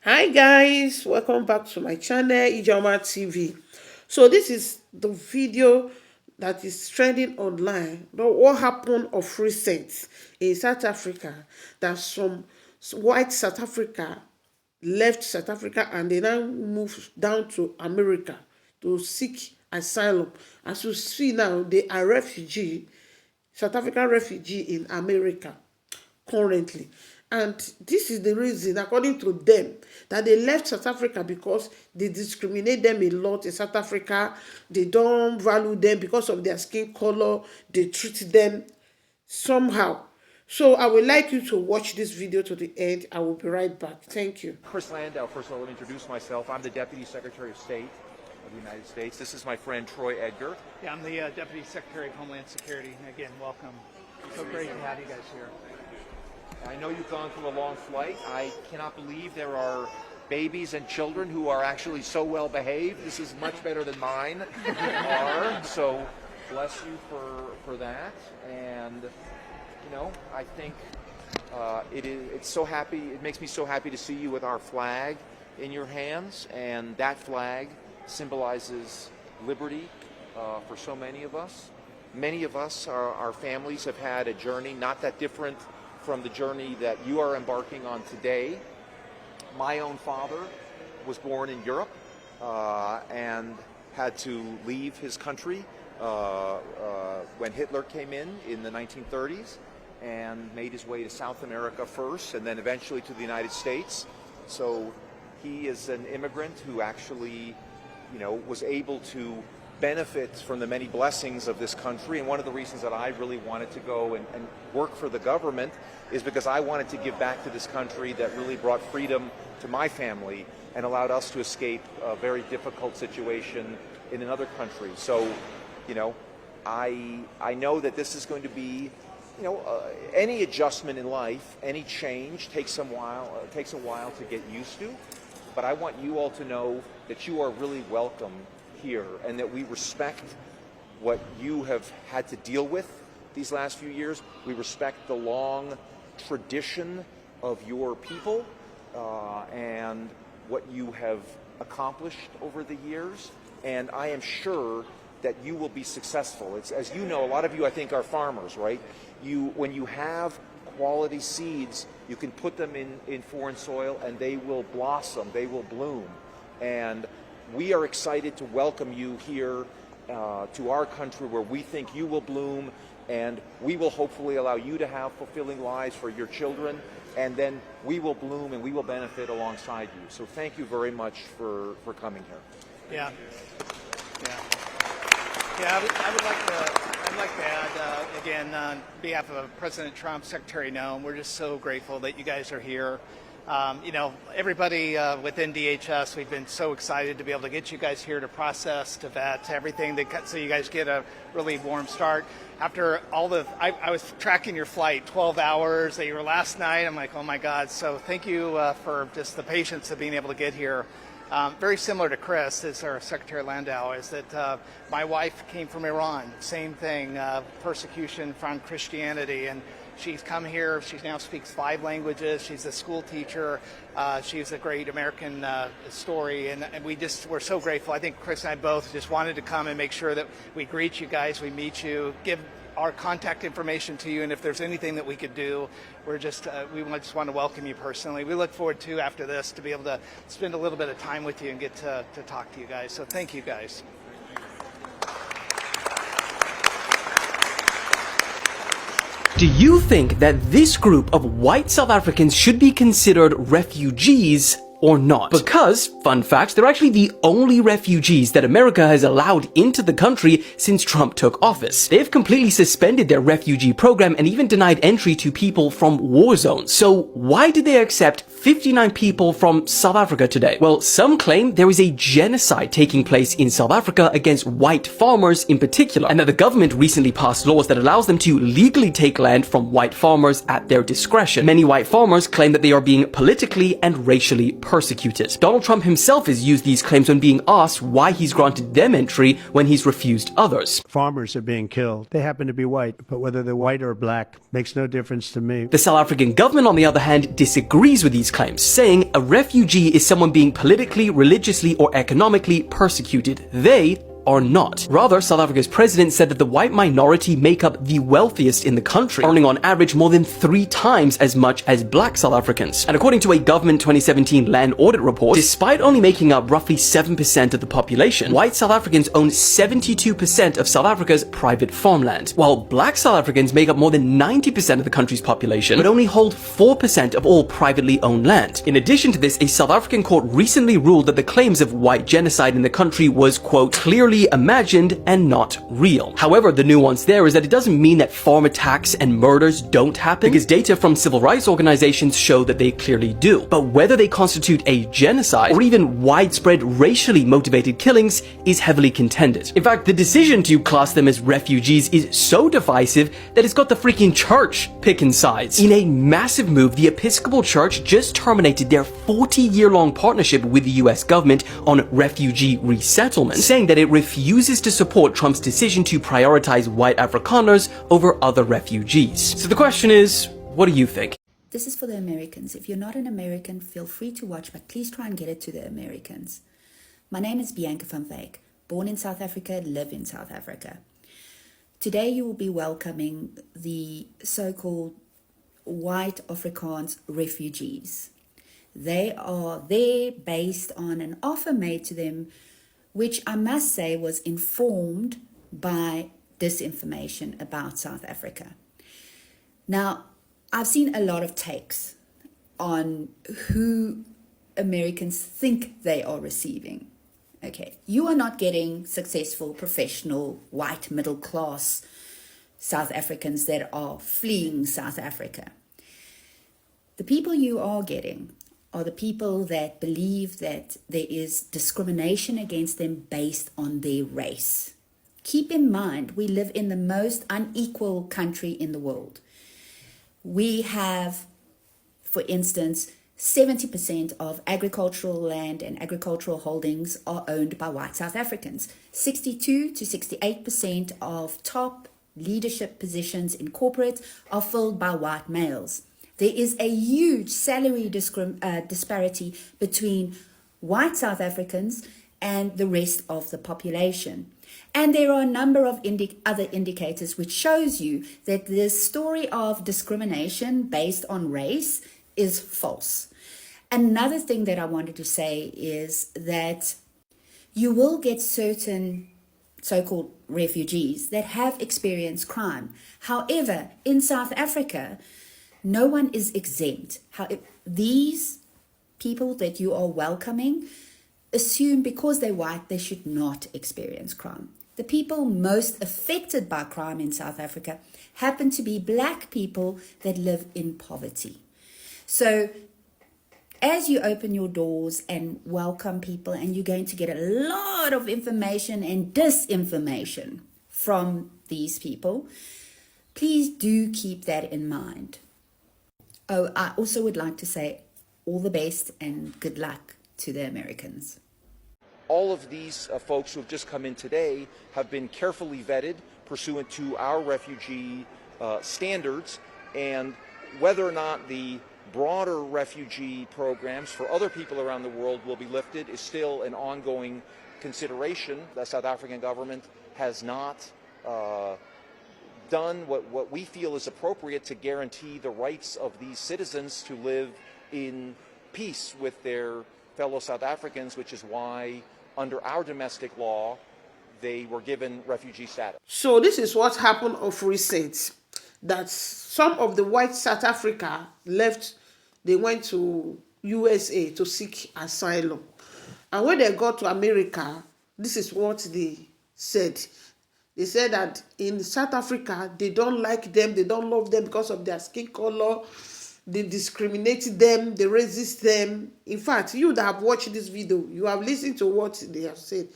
Hi guys, welcome back to my channel Ijoma TV. So this is the video that is trending online. But what happened of recent in South Africa, that some white South Africa left South Africa and they now moved down to America to seek asylum. As you see now, they are refugee, South African refugee in America currently. And this is the reason, according to them, that they left South Africa, because they discriminate them a lot in South Africa. They don't value them because of their skin color. They treat them somehow. So I would like you to watch this video to the end. I will be right back. Thank you. Chris Landau. First of all, let me introduce myself. I'm the Deputy Secretary of State of the United States. This is my friend Troy Edgar. Yeah, I'm the Deputy Secretary of Homeland Security. Again, welcome. So great to have you guys here. I know you've gone through a long flight. I cannot believe there are babies and children who are actually so well behaved. This is much better than mine are. So bless you for that. And you know, I think it's so happy. It makes me so happy to see you with our flag in your hands, and that flag symbolizes liberty for so many of us. Many of us, our families, have had a journey not that different from the journey that you are embarking on today. My own father was born in Europe and had to leave his country when Hitler came in the 1930s, and made his way to South America first and then eventually to the United States. So he is an immigrant who actually, you know, was able to benefit from the many blessings of this country. And one of the reasons that I really wanted to go and work for the government is because I wanted to give back to this country that really brought freedom to my family and allowed us to escape a very difficult situation in another country. So, you know, I know that this is going to be, you know, any adjustment in life, any change takes a while to get used to. But I want you all to know that you are really welcome here, and that we respect what you have had to deal with these last few years. We respect the long tradition of your people and what you have accomplished over the years. And I am sure that you will be successful. It's, as you know, a lot of you, I think, are farmers, right? When you have quality seeds, you can put them in foreign soil and they will blossom, they will bloom. And we are excited to welcome you here to our country, where we think you will bloom, and we will hopefully allow you to have fulfilling lives for your children, and then we will bloom and we will benefit alongside you. So thank you very much for coming here. Yeah. I'd like to add, again, on behalf of President Trump, Secretary Noem, we're just so grateful that you guys are here. You know, everybody within DHS, we've been so excited to be able to get you guys here to process, to vet, everything, so you guys get a really warm start. After all I was tracking your flight, 12 hours that you were last night. I'm like, oh my God. So thank you for just the patience of being able to get here. Very similar to Chris, as our Secretary Landau, is that my wife came from Iran. Same thing, persecution from Christianity. And she's come here. She now speaks 5 languages. She's a school teacher. She's a great American story, and we're so grateful. I think Chris and I both just wanted to come and make sure that we greet you guys, we meet you, give our contact information to you, and if there's anything that we could do, we just want to welcome you personally. We look forward to, after this, to be able to spend a little bit of time with you and get to talk to you guys. So thank you guys. Do you think that this group of white South Africans should be considered refugees or not? Because, fun fact, they're actually the only refugees that America has allowed into the country since Trump took office. They've completely suspended their refugee program and even denied entry to people from war zones. So why did they accept 59 people from South Africa today? Well, some claim there is a genocide taking place in South Africa against white farmers in particular, and that the government recently passed laws that allows them to legally take land from white farmers at their discretion. Many white farmers claim that they are being politically and racially persecuted. Donald Trump himself has used these claims when being asked why he's granted them entry when he's refused others. Farmers are being killed. They happen to be white, but whether they're white or black makes no difference to me. The South African government, on the other hand, disagrees with these these claims, saying a refugee is someone being politically, religiously, or economically persecuted. They are not. Rather, South Africa's president said that the white minority make up the wealthiest in the country, earning on average more than 3 times as much as black South Africans. And according to a government 2017 land audit report, despite only making up roughly 7% of the population, white South Africans own 72% of South Africa's private farmland, while black South Africans make up more than 90% of the country's population, but only hold 4% of all privately owned land. In addition to this, a South African court recently ruled that the claims of white genocide in the country was, quote, clearly imagined and not real. However, the nuance there is that it doesn't mean that farm attacks and murders don't happen, because data from civil rights organizations show that they clearly do. But whether they constitute a genocide or even widespread racially motivated killings is heavily contended. In fact, the decision to class them as refugees is so divisive that it's got the freaking church picking sides. In a massive move, the Episcopal Church just terminated their 40-year-long partnership with the US government on refugee resettlement, saying that it refuses to support Trump's decision to prioritize white Afrikaners over other refugees. So the question is, what do you think? This is for the Americans. If you're not an American, feel free to watch, but please try and get it to the Americans. My name is Bianca van Wyk, born in South Africa, live in South Africa. Today you will be welcoming the so-called white Afrikaans refugees. They are there based on an offer made to them, which I must say was informed by disinformation about South Africa. Now, I've seen a lot of takes on who Americans think they are receiving. Okay, you are not getting successful, professional, white, middle class South Africans that are fleeing South Africa. The people you are getting are the people that believe that there is discrimination against them based on their race. Keep in mind, we live in the most unequal country in the world. We have, for instance, 70% of agricultural land and agricultural holdings are owned by white South Africans. 62 to 68% of top leadership positions in corporate are filled by white males. There is a huge salary disparity between white South Africans and the rest of the population. And there are a number of other indicators which shows you that this story of discrimination based on race is false. Another thing that I wanted to say is that you will get certain so-called refugees that have experienced crime. However, in South Africa, no one is exempt. These people that you are welcoming assume because they're white, they should not experience crime. The people most affected by crime in South Africa happen to be black people that live in poverty. So as you open your doors and welcome people, and you're going to get a lot of information and disinformation from these people, please do keep that in mind. Oh, I also would like to say all the best and good luck to the Americans. All of these folks who have just come in today have been carefully vetted pursuant to our refugee standards, and whether or not the broader refugee programs for other people around the world will be lifted is still an ongoing consideration. The South African government has not done what we feel is appropriate to guarantee the rights of these citizens to live in peace with their fellow South Africans, which is why under our domestic law they were given refugee status. So this is what happened of recent, that some of the white South Africa left, they went to USA to seek asylum. And when they got to America, this is what they said. They said that in South Africa, they don't like them, they don't love them because of their skin color, they discriminate them, they resist them. In fact, you that have watched this video, you have listened to what they have said.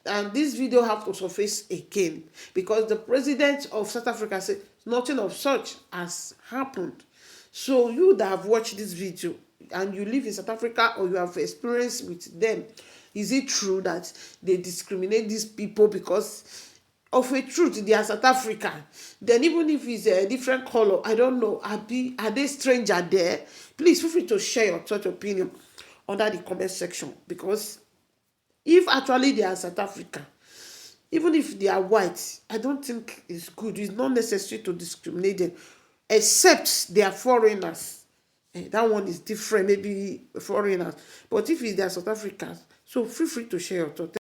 And this video have to surface again because the president of South Africa said nothing of such has happened. So you that have watched this video and you live in South Africa or you have experience with them, is it true that they discriminate these people because of a truth they are South African, then even if it's a different color, I don't know, are they stranger there? Please feel free to share your thought opinion under the comment section, because if actually they are South African, even if they are white, I don't think it's good. It's not necessary to discriminate them, except they are foreigners. That one is different, maybe foreigners. But if they are South Africans, so feel free to share your thoughts.